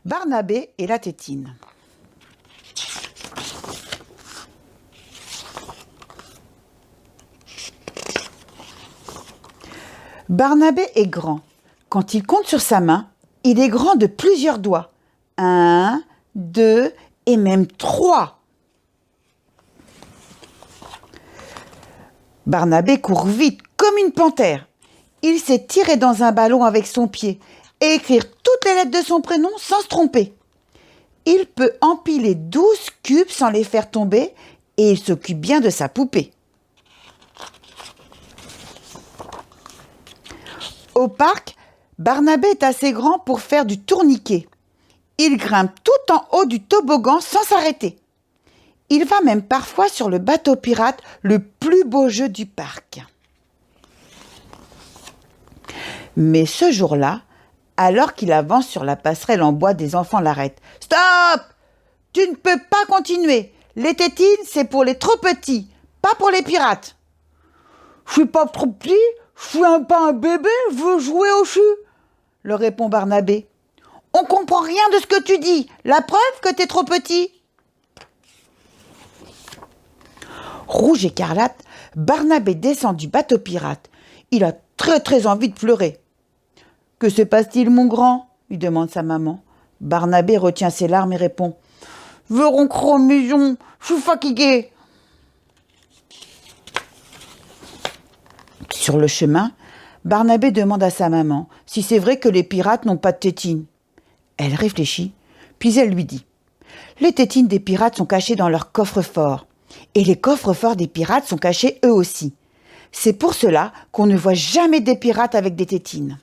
Barnabé et la tétine. Barnabé est grand. Quand il compte sur sa main, il est grand de plusieurs doigts. 1, 2 et même 3. Barnabé court vite comme une panthère. Il sait tirer dans un ballon avec son pied et écrire toutes les lettres de son prénom sans se tromper. Il peut empiler 12 cubes sans les faire tomber et il s'occupe bien de sa poupée. Au parc, Barnabé est assez grand pour faire du tourniquet. Il grimpe tout en haut du toboggan sans s'arrêter. Il va même parfois sur le bateau pirate, le plus beau jeu du parc. Mais ce jour-là, alors qu'il avance sur la passerelle en bois, des enfants l'arrêtent. « Stop! Tu ne peux pas continuer. Les tétines, c'est pour les trop petits, pas pour les pirates. »« Je suis pas trop petit, je suis pas un bébé, je veux jouer au chu, » leur répond Barnabé. « On comprend rien de ce que tu dis. La preuve que t'es trop petit. » Rouge écarlate, Barnabé descend du bateau pirate. Il a très envie de pleurer. « Que se passe-t-il, mon grand ?» lui demande sa maman. Barnabé retient ses larmes et répond « Je veux rentrer en maison, je suis fatigué. » Sur le chemin, Barnabé demande à sa maman si c'est vrai que les pirates n'ont pas de tétines. Elle réfléchit, puis elle lui dit « Les tétines des pirates sont cachées dans leur coffre-fort. Et les coffres-forts des pirates sont cachés eux aussi. C'est pour cela qu'on ne voit jamais des pirates avec des tétines. »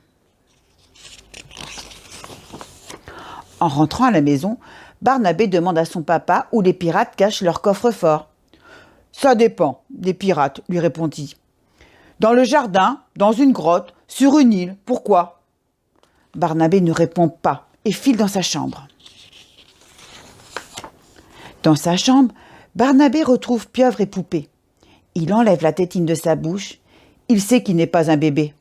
En rentrant à la maison, Barnabé demande à son papa où les pirates cachent leur coffre-fort. « Ça dépend des pirates, » lui répondit. « Dans le jardin, dans une grotte, sur une île, pourquoi ?» Barnabé ne répond pas et file dans sa chambre. Dans sa chambre, Barnabé retrouve Pieuvre et Poupée. Il enlève la tétine de sa bouche. Il sait qu'il n'est pas un bébé.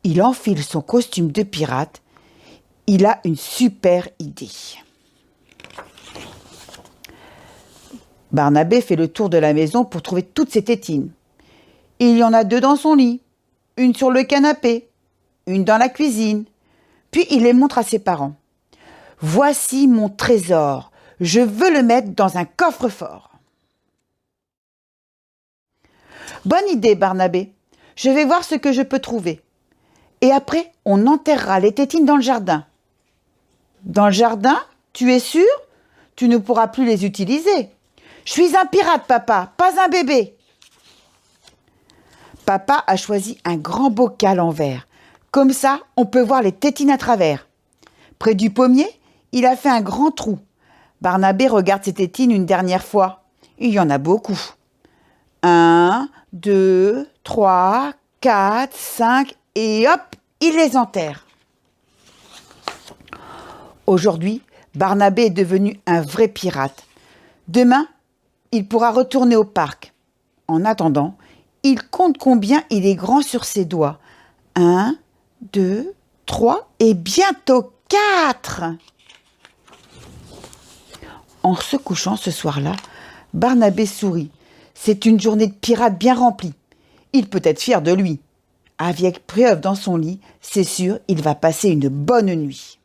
Il enfile son costume de pirate. Il a une super idée. Barnabé fait le tour de la maison pour trouver toutes ses tétines. Il y en a 2 dans son lit, une sur le canapé, une dans la cuisine. Puis il les montre à ses parents. « Voici mon trésor. Je veux le mettre dans un coffre-fort. » « Bonne idée, Barnabé. Je vais voir ce que je peux trouver. Et après, on enterrera les tétines dans le jardin. »« Dans le jardin? Tu es sûr? Tu ne pourras plus les utiliser. »« Je suis un pirate, papa, pas un bébé. » Papa a choisi un grand bocal en verre. Comme ça, on peut voir les tétines à travers. Près du pommier, il a fait un grand trou. Barnabé regarde ses tétines une dernière fois. Il y en a beaucoup. 1, 2, 3, 4, 5 et hop, il les enterre. Aujourd'hui, Barnabé est devenu un vrai pirate. Demain, il pourra retourner au parc. En attendant, il compte combien il est grand sur ses doigts. 1, 2, 3 et bientôt 4. En se couchant ce soir-là, Barnabé sourit. C'est une journée de pirate bien remplie. Il peut être fier de lui. Avec Pieuvre dans son lit, c'est sûr, il va passer une bonne nuit.